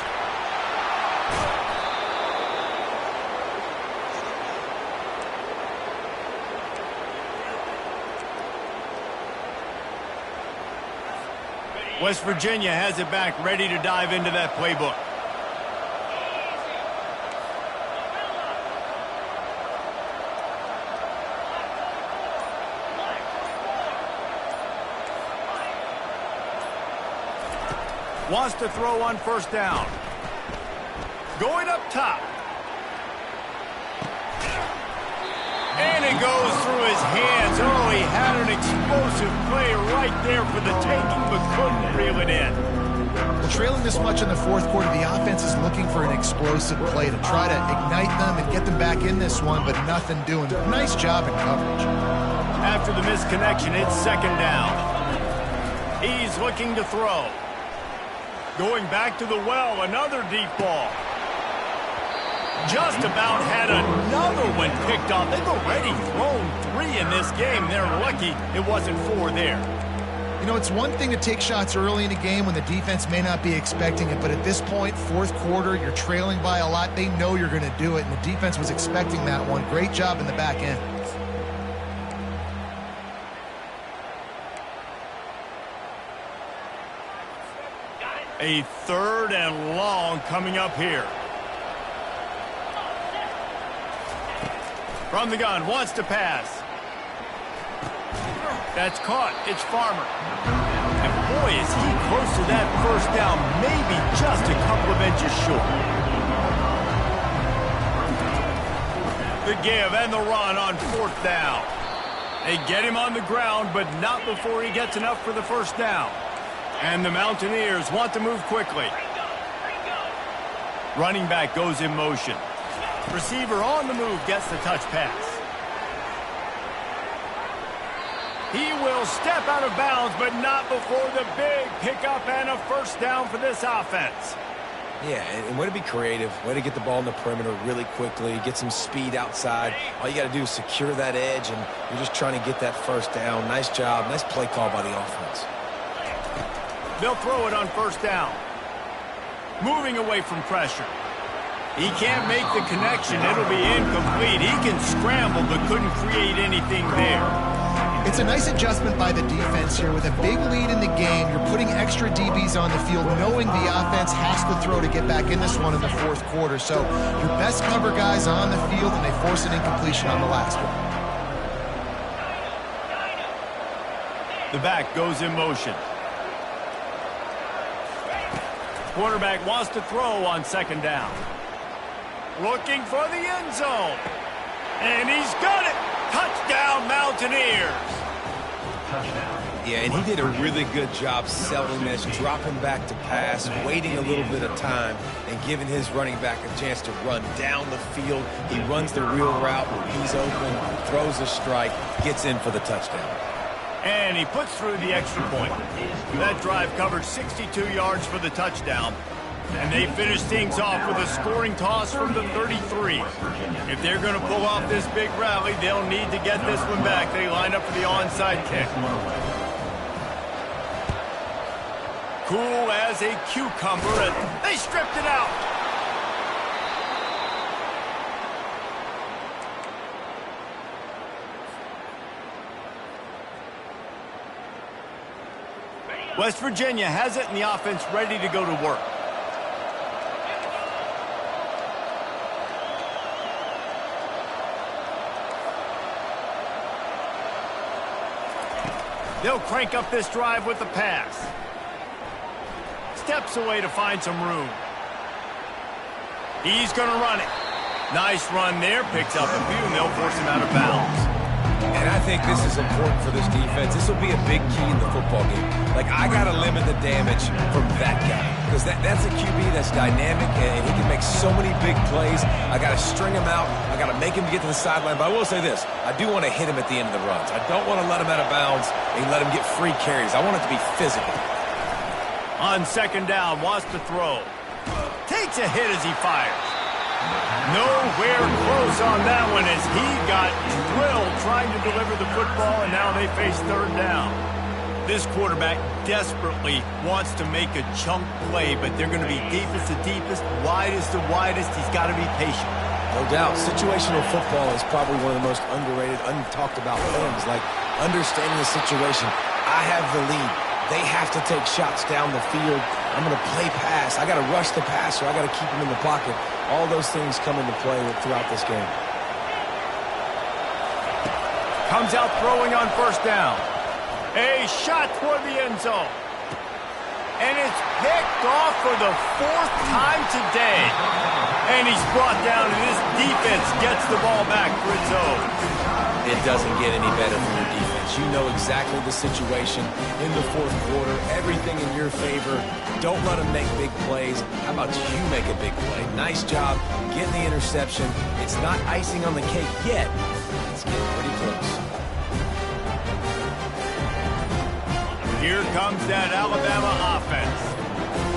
West Virginia has it back, ready to dive into that playbook. Wants to throw on first down. Going up top. And it goes through his hands. Oh, he had an explosive play right there for the taking, but couldn't reel it in. Well, trailing this much in the fourth quarter, the offense is looking for an explosive play to try to ignite them and get them back in this one, but nothing doing. Nice job in coverage. After the misconnection, it's second down. He's looking to throw. Going back to the well, another deep ball. Just about had another one picked off. They've already thrown 3 in this game. They're lucky it wasn't 4 there. You know, it's one thing to take shots early in a game when the defense may not be expecting it, but at this point, fourth quarter, you're trailing by a lot. They know you're going to do it, and the defense was expecting that one. Great job in the back end. A third and long coming up here. From the gun, wants to pass. That's caught. It's Farmer. And boy, is he close to that first down. Maybe just a couple of inches short. The give and the run on fourth down. They get him on the ground, but not before he gets enough for the first down. And the Mountaineers want to move quickly. Running back goes in motion. Receiver on the move gets the touch pass. He will step out of bounds, but not before the big pickup and a first down for this offense. Yeah, and way to be creative, way to get the ball in the perimeter really quickly, get some speed outside. All you got to do is secure that edge, and you're just trying to get that first down. Nice job, nice play call by the offense. They'll throw it on first down. Moving away from pressure. He can't make the connection. It'll be incomplete. He can scramble, but couldn't create anything there. It's a nice adjustment by the defense here. With a big lead in the game, you're putting extra DBs on the field, knowing the offense has to throw to get back in this one in the fourth quarter. So your best cover guys on the field, and they force an incompletion on the last one. The back goes in motion. Quarterback wants to throw on second down. Looking for the end zone. And he's got it. Touchdown, Mountaineers. Touchdown. Yeah, and he did a really good job selling this, dropping back to pass, waiting a little bit of time, and giving his running back a chance to run down the field. He runs the real route when he's open, throws a strike, gets in for the touchdown. And he puts through the extra point. That drive covered 62 yards for the touchdown. And they finish things off with a scoring toss from the 33. If they're going to pull off this big rally, they'll need to get this one back. They line up for the onside kick. Cool as a cucumber, and they stripped it out. West Virginia has it, and the offense ready to go to work. They'll crank up this drive with the pass. Steps away to find some room. He's going to run it. Nice run there. Picks up a few, and they'll force him out of bounds. And I think this is important for this defense. This will be a big key in the football game. Like, I got to limit the damage from that guy. Because that's a QB that's dynamic, and he can make so many big plays. I got to string him out. I got to make him get to the sideline. But I will say this. I do want to hit him at the end of the runs. I don't want to let him out of bounds and let him get free carries. I want it to be physical. On second down, wants to throw. Takes a hit as he fires. Nowhere close on that one as he got drilled trying to deliver the football, and now they face third down. This quarterback desperately wants to make a chunk play, but they're going to be deepest to deepest, widest to widest. He's got to be patient. No doubt. Situational football is probably one of the most underrated, untalked about things, like understanding the situation. I have the lead. They have to take shots down the field. I'm going to play pass. I got to rush the passer. I got to keep him in the pocket. All those things come into play throughout this game. Comes out throwing on first down. A shot toward the end zone. And it's picked off for the fourth time today. And he's brought down, and this defense gets the ball back for its own. It doesn't get any better from your defense. You know exactly the situation in the fourth quarter. Everything in your favor. Don't let them make big plays. How about you make a big play? Nice job getting the interception. It's not icing on the cake yet. It's getting pretty close. Here comes that Alabama offense.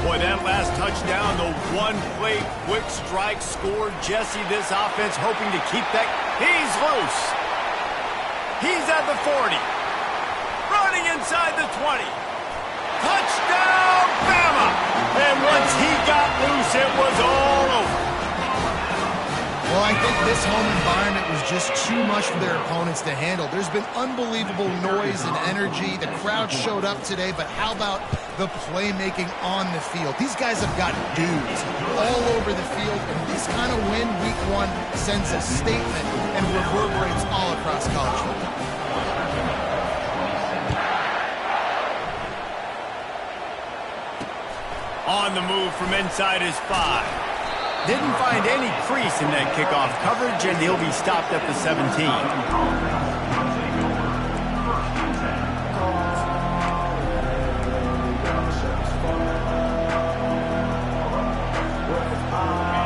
Boy, that last touchdown, the one-play quick strike scored. Jesse, this offense hoping to keep that. He's loose. He's at the 40. Running inside the 20. Touchdown, Bama! And once he got loose, it was all over. Well, I think this home environment was just too much for their opponents to handle. There's been unbelievable noise and energy. The crowd showed up today, but how about the playmaking on the field? These guys have got dudes all over the field, and this kind of win week one sends a statement and reverberates all across college football. On the move from inside his 5. Didn't find any crease in that kickoff coverage, and he'll be stopped at the 17.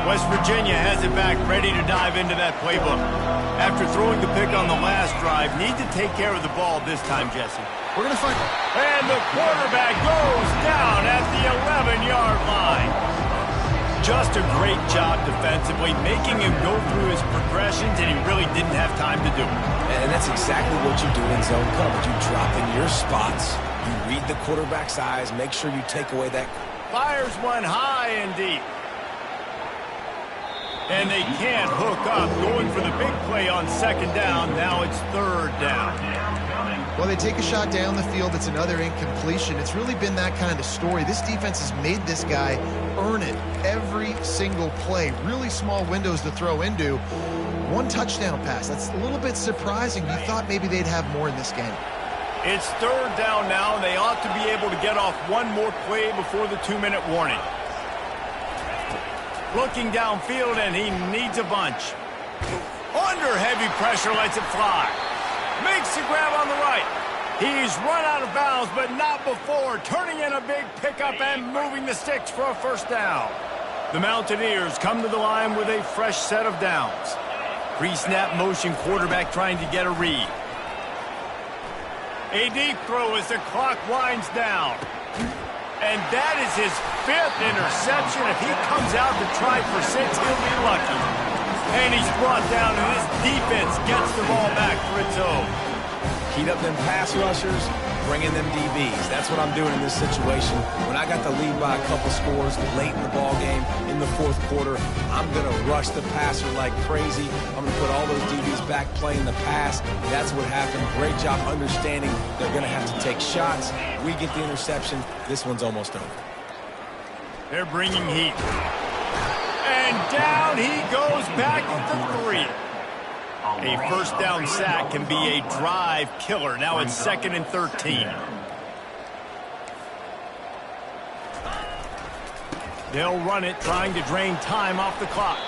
West Virginia has it back, ready to dive into that playbook. After throwing the pick on the last drive, need to take care of the ball this time, Jesse. We're going to find... And the quarterback goes down at the 11-yard line. Just a great job defensively, making him go through his progressions, and he really didn't have time to do it. And that's exactly what you do in zone coverage. You drop in your spots, you read the quarterback's eyes, make sure you take away that. Fires one high and deep. And they can't hook up, going for the big play on second down. Now it's third down. Well, they take a shot down the field. It's another incompletion. It's really been that kind of story. This defense has made this guy earn it every single play. Really small windows to throw into. One touchdown pass. That's a little bit surprising. You thought maybe they'd have more in this game. It's third down now, and they ought to be able to get off one more play before the 2-minute warning. Looking downfield, and he needs a bunch. Under heavy pressure, lets it fly. Makes the grab on the right. He's run out of bounds, but not before. Turning in a big pickup and moving the sticks for a first down. The Mountaineers come to the line with a fresh set of downs. Pre-snap motion, quarterback trying to get a read. A deep throw as the clock winds down. And that is his 5th interception. If he comes out to try for 6, he'll be lucky. And he's brought down, and this defense gets the ball back for its own. Heat up them pass rushers, bring in them DBs. That's what I'm doing in this situation. When I got the lead by a couple scores late in the ball game, in the fourth quarter, I'm going to rush the passer like crazy. I'm going to put all those DBs back playing the pass. That's what happened. Great job understanding they're going to have to take shots. We get the interception. This one's almost over. They're bringing heat. And down he goes back at the 3. A first down sack can be a drive killer. Now it's 2nd and 13. They'll run it, trying to drain time off the clock.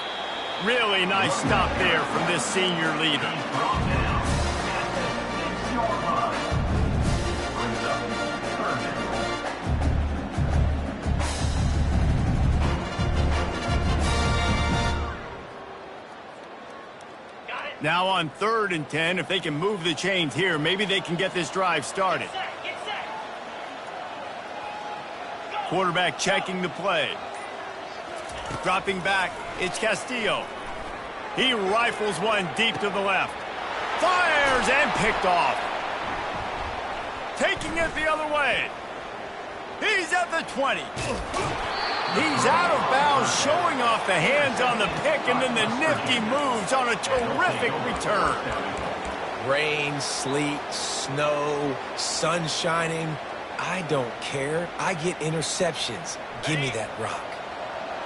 Really nice stop there from this senior leader. Now on 3rd and 10, if they can move the chains here, maybe they can get this drive started. Quarterback checking the play. Dropping back, it's Castillo. He rifles one deep to the left. Fires and picked off. Taking it the other way. He's at the 20. He's out of bounds, showing off the hands on the pick, and then the nifty moves on a terrific return. Rain, sleet, snow, sun shining. I don't care. I get interceptions. Give me that rock.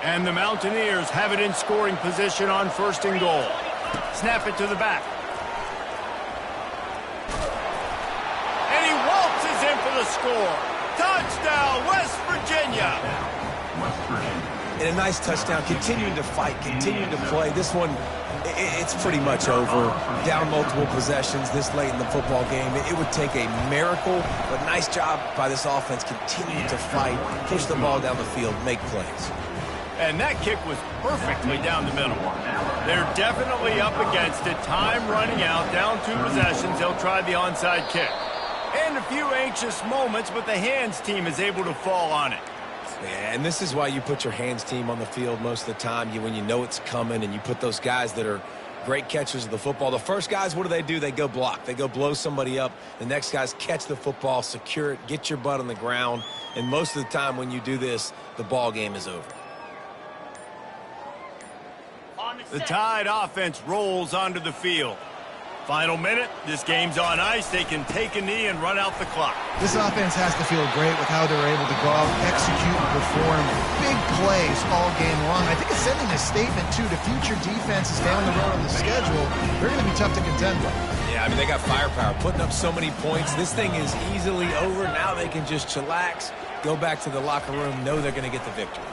And the Mountaineers have it in scoring position on 1st and goal. Snap it to the back. And he waltzes in for the score. Touchdown, West Virginia. West Virginia. And a nice touchdown, continuing to fight, continuing to play. This one, it's pretty much over. Down multiple possessions this late in the football game. It would take a miracle, but nice job by this offense continuing to fight, push the ball down the field, make plays. And that kick was perfectly down the middle. They're definitely up against it. Time running out, down 2 possessions. They'll try the onside kick. And a few anxious moments, but the hands team is able to fall on it. Yeah, and this is why you put your hands team on the field most of the time. When you know it's coming, and you put those guys that are great catchers of the football. The first guys, what do? They go block. They go blow somebody up. The next guys catch the football, secure it, get your butt on the ground. And most of the time when you do this, the ball game is over. The Tide offense rolls onto the field. Final minute, this game's on ice. They can take a knee and run out the clock. This offense has to feel great with how they're able to go out, execute, and perform big plays all game long. I think it's sending a statement, too, to future defenses down the road on the schedule. They're going to be tough to contend with. Yeah, I mean, they got firepower, putting up so many points. This thing is easily over. Now they can just chillax, go back to the locker room, know they're going to get the victory.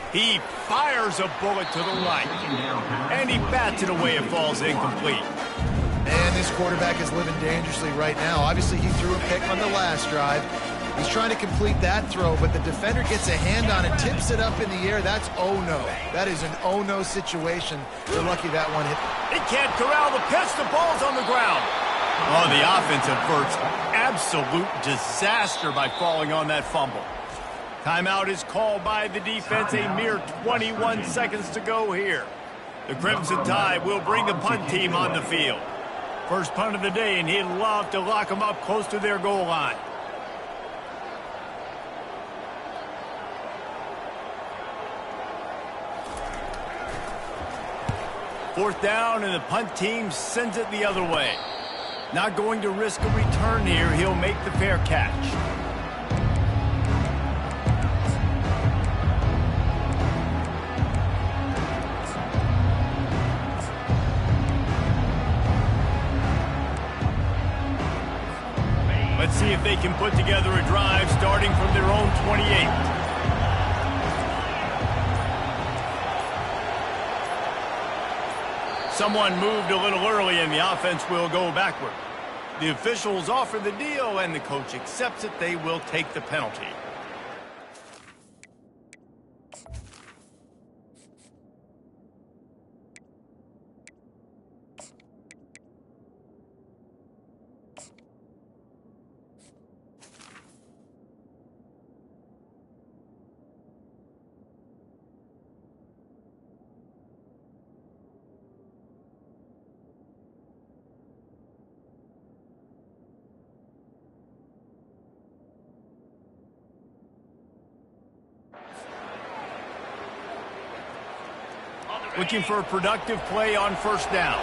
He fires a bullet to the right, and he bats it away. It falls incomplete. And this quarterback is living dangerously right now. Obviously, he threw a pick on the last drive. He's trying to complete that throw, but the defender gets a hand on it, tips it up in the air. That's oh-no. That is an oh-no situation. They're lucky that one hit. He can't corral the pitch. The ball's on the ground. Oh, the offense averts absolute disaster by falling on that fumble. Timeout is called by the defense. A mere 21 seconds to go here. The Crimson Tide will bring the punt team on the field. First punt of the day, and he'd love to lock them up close to their goal line. Fourth down, and the punt team sends it the other way. Not going to risk a return here. He'll make the fair catch. Let's see if they can put together a drive starting from their own 28. Someone moved a little early, and the offense will go backward. The officials offer the deal, and the coach accepts it. They will take the penalty. Looking for a productive play on first down.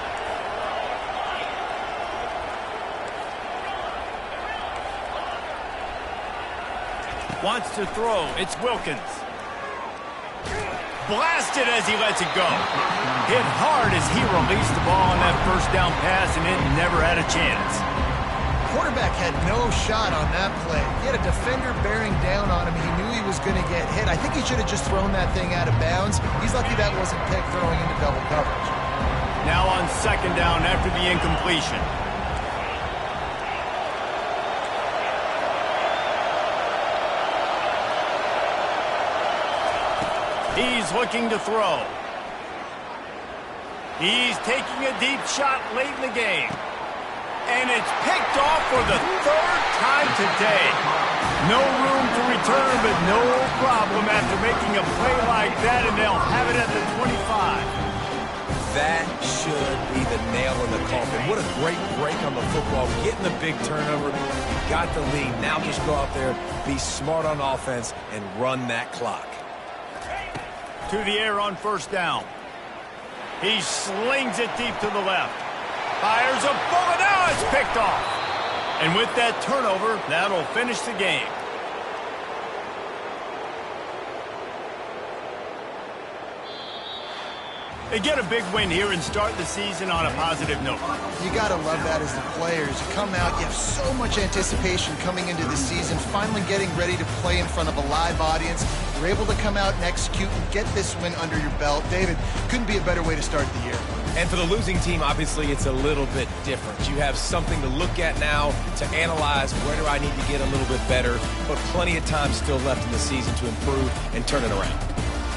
Wants to throw. It's Wilkins. Blasted as he lets it go. Hit hard as he released the ball on that first down pass, and it never had a chance. Quarterback had no shot on that play. He had a defender bearing down on him. He knew he was going to get hit. I think he should have just thrown that thing out of bounds. He's lucky that wasn't picked throwing into double coverage. Now on second down after the incompletion. He's looking to throw. He's taking a deep shot late in the game. And it's picked off for the third time today. No room to return, but no problem after making a play like that, and they'll have it at the 25. That should be the nail in the coffin. What a great break on the football. Getting the big turnover. You got the lead. Now just go out there, be smart on offense, and run that clock. To the air on first down. He slings it deep to the left. Fires a bullet. Now it's picked off. And with that turnover, that'll finish the game. They get a big win here and start the season on a positive note. You got to love that as the players. You come out, you have so much anticipation coming into the season, finally getting ready to play in front of a live audience. You're able to come out and execute and get this win under your belt. David, couldn't be a better way to start the year. And for the losing team, obviously, it's a little bit different. You have something to look at now, to analyze where do I need to get a little bit better, but plenty of time still left in the season to improve and turn it around.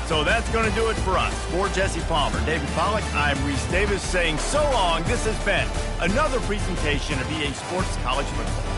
So that's going to do it for us. For Jesse Palmer, David Pollack, I'm Reese Davis saying so long. This has been another presentation of EA Sports College Football.